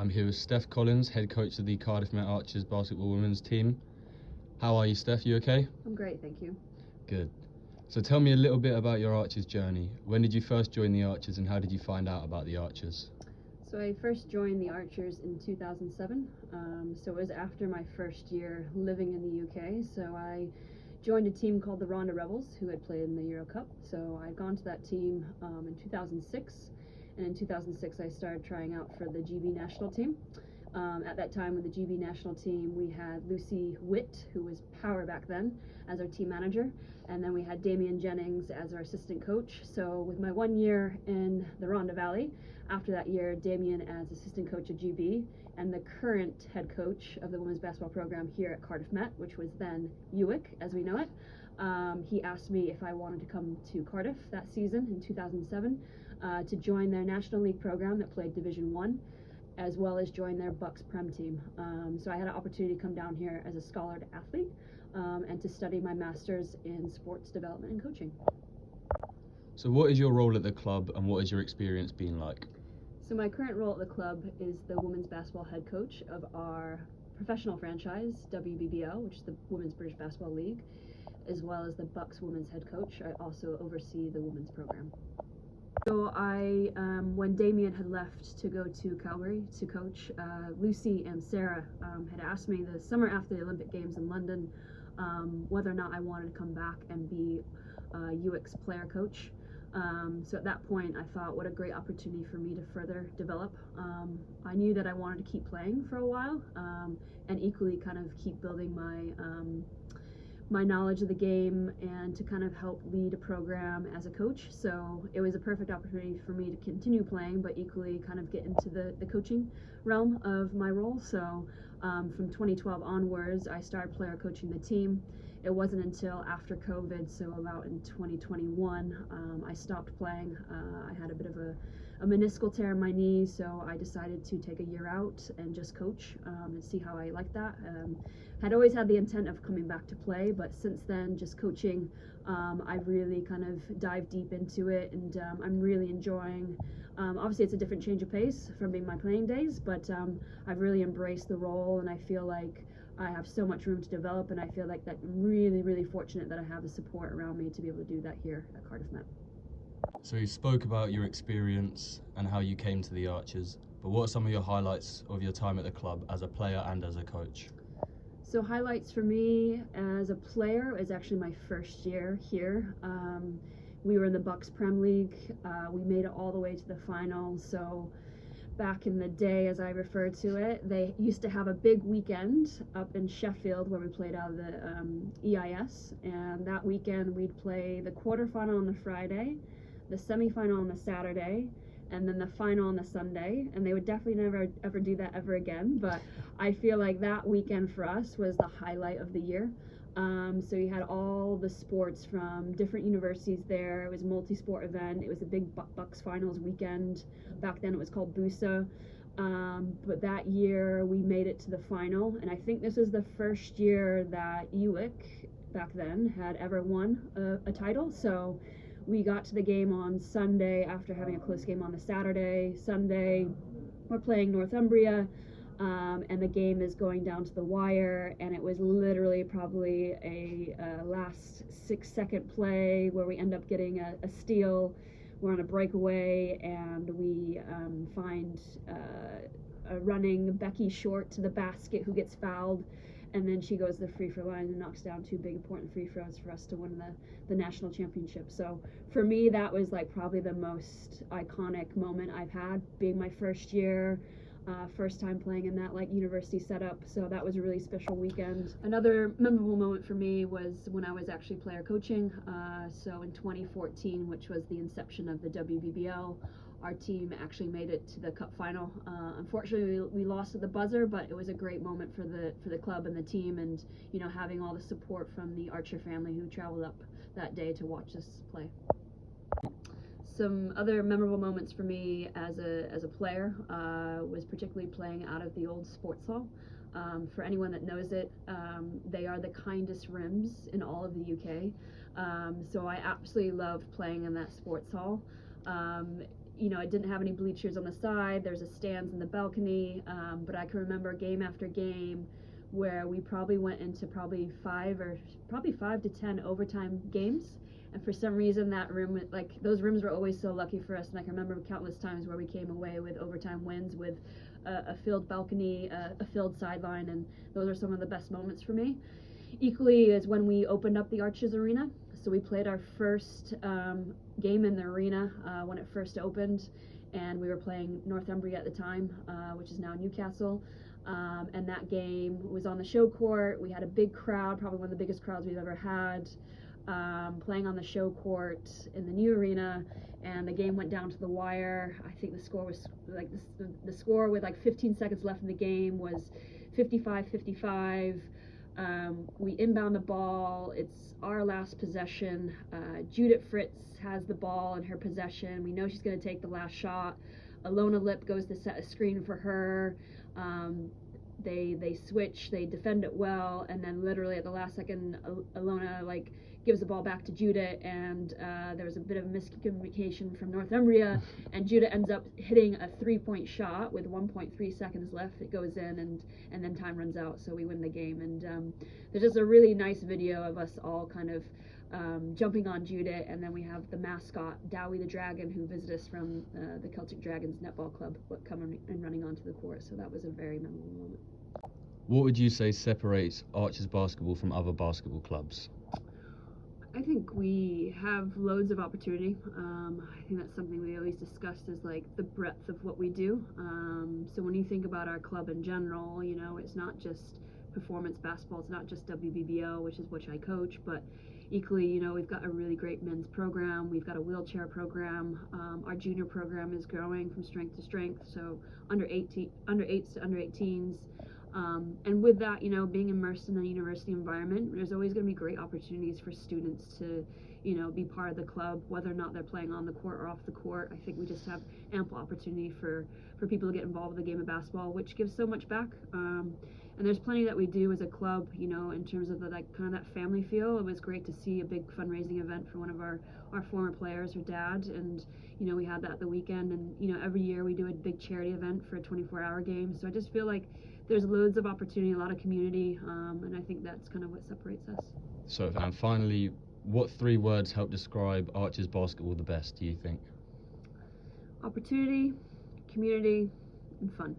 I'm here with Stef Collins, head coach of the Cardiff Met Archers basketball women's team. How are you, Steph? You okay? I'm great, thank you. Good. So tell me a little bit about your Archers journey. When did you first join the Archers and how did you find out about the Archers? So I first joined the Archers in 2007. So it was after my first year living in the UK. So I joined a team called the Ronda Rebels, who had played in the Euro Cup. So I'd gone to that team in 2006. And in 2006, I started trying out for the GB national team. At that time with the GB national team, we had Lucy Witt, who was Power back then, as our team manager. And then we had Damian Jennings as our assistant coach. So with my 1 year in the Rhondda Valley, after that year, Damian as assistant coach of GB, and the current head coach of the women's basketball program here at Cardiff Met, which was then UWIC as we know it, he asked me if I wanted to come to Cardiff that season in 2007 to join their National League program that played Division 1, as well as join their Bucks Prem team. So I had an opportunity to come down here as a scholarly athlete and to study my master's in sports development and coaching. So what is your role at the club and what has your experience been like? So my current role at the club is the women's basketball head coach of our professional franchise, WBBL, which is the Women's British Basketball League, as well as the Bucks women's head coach. I also oversee the women's program. So when Damien had left to go to Calgary to coach, Lucy and Sarah had asked me the summer after the Olympic Games in London whether or not I wanted to come back and be UWIC's player coach. So at that point, I thought, what a great opportunity for me to further develop. I knew that I wanted to keep playing for a while, and equally kind of keep building my knowledge of the game and to kind of help lead a program as a coach. So it was a perfect opportunity for me to continue playing, but equally kind of get into the coaching realm of my role. So from 2012 onwards, I started player coaching the team. It wasn't until after COVID, so about in 2021, I stopped playing. I had a bit of a meniscal tear in my knee, so I decided to take a year out and just coach and see how I like that. Had always had the intent of coming back to play, but since then, just coaching, I've really kind of dived deep into it, and I'm really enjoying. Obviously, it's a different change of pace from being my playing days, but I've really embraced the role, and I feel like I have so much room to develop, and I feel like that I'm really, really fortunate that I have the support around me to be able to do that here at Cardiff Met. So you spoke about your experience and how you came to the Archers, but what are some of your highlights of your time at the club as a player and as a coach? So highlights for me as a player is actually my first year here. We were in the Bucks Prem League. We made it all the way to the final. So back in the day, as I refer to it, they used to have a big weekend up in Sheffield where we played out of the EIS. And that weekend we'd play the quarterfinal on the Friday, the semifinal on the Saturday, and then the final on the Sunday. And they would definitely never ever do that ever again, but I feel like that weekend for us was the highlight of the year. So you had all the sports from different universities there. It was a multi-sport event. It was a big Bucks finals weekend. Back then it was called Busa. But that year we made it to the final, and I think this was the first year that UWIC back then had ever won a title. So we got to the game on Sunday after having a close game on the Saturday. Sunday, we're playing Northumbria, and the game is going down to the wire, and it was literally probably a last 6-second play where we end up getting a steal. We're on a breakaway, and we find a running Becky Short to the basket who gets fouled, and then she goes to the free throw line and knocks down 2 big important free throws for us to win the national championship. So for me, that was like probably the most iconic moment I've had, being my first year, first time playing in that like university setup. So that was a really special weekend. Another memorable moment for me was when I was actually player coaching. So in 2014, which was the inception of the WBBL, our team actually made it to the cup final. Unfortunately, we lost at the buzzer, but it was a great moment for the club and the team, and you know, having all the support from the Archer family who traveled up that day to watch us play. Some other memorable moments for me as a player was particularly playing out of the old sports hall. For anyone that knows it, they are the kindest rims in all of the UK. So I absolutely loved playing in that sports hall. it didn't have any bleachers on the side. There's a stands in the balcony, but I can remember game after game where we probably went into probably 5 to 10 overtime games. And for some reason, that room, like those rooms, were always so lucky for us. And I can remember countless times where we came away with overtime wins, with a filled balcony, a filled sideline, and those are some of the best moments for me. Equally is when we opened up the Arches Arena. So we played our first game in the arena when it first opened, and we were playing Northumbria at the time, which is now Newcastle. And that game was on the show court. We had a big crowd, probably one of the biggest crowds we've ever had, playing on the show court in the new arena. And the game went down to the wire. I think the score was like the score with like 15 seconds left in the game was 55-55. We inbound the ball. It's our last possession. Judith Fritz has the ball in her possession. We know she's going to take the last shot. Alona Lip goes to set a screen for her. They switch. They defend it well, and then literally at the last second, Alona gives the ball back to Judith, and there was a bit of miscommunication from Northumbria, and Judith ends up hitting a 3-point shot with 1.3 seconds left. It goes in, and then time runs out, so we win the game. And there's just a really nice video of us all kind of jumping on Judith, and then we have the mascot, Dowie the Dragon, who visited us from the Celtic Dragons Netball Club, coming and running onto the court, so that was a very memorable moment. What would you say separates Archers basketball from other basketball clubs? I think we have loads of opportunity. I think that's something we always discussed, is like the breadth of what we do. So when you think about our club in general, it's not just performance basketball, it's not just WBBO, which I coach, but equally, we've got a really great men's program. We've got a wheelchair program. Our junior program is growing from strength to strength, so under 8s to under 18s. And with that, being immersed in a university environment, there's always going to be great opportunities for students to, be part of the club, whether or not they're playing on the court or off the court. I think we just have ample opportunity for people to get involved with the game of basketball, which gives so much back. And there's plenty that we do as a club, in terms of the kind of that family feel. It was great to see a big fundraising event for one of our former players, her dad, and we had that the weekend. And every year we do a big charity event for a 24-hour game. So I just feel like there's loads of opportunity, a lot of community, and I think that's kind of what separates us. So, and finally, what 3 words help describe Archers basketball the best, do you think? Opportunity, community, and fun.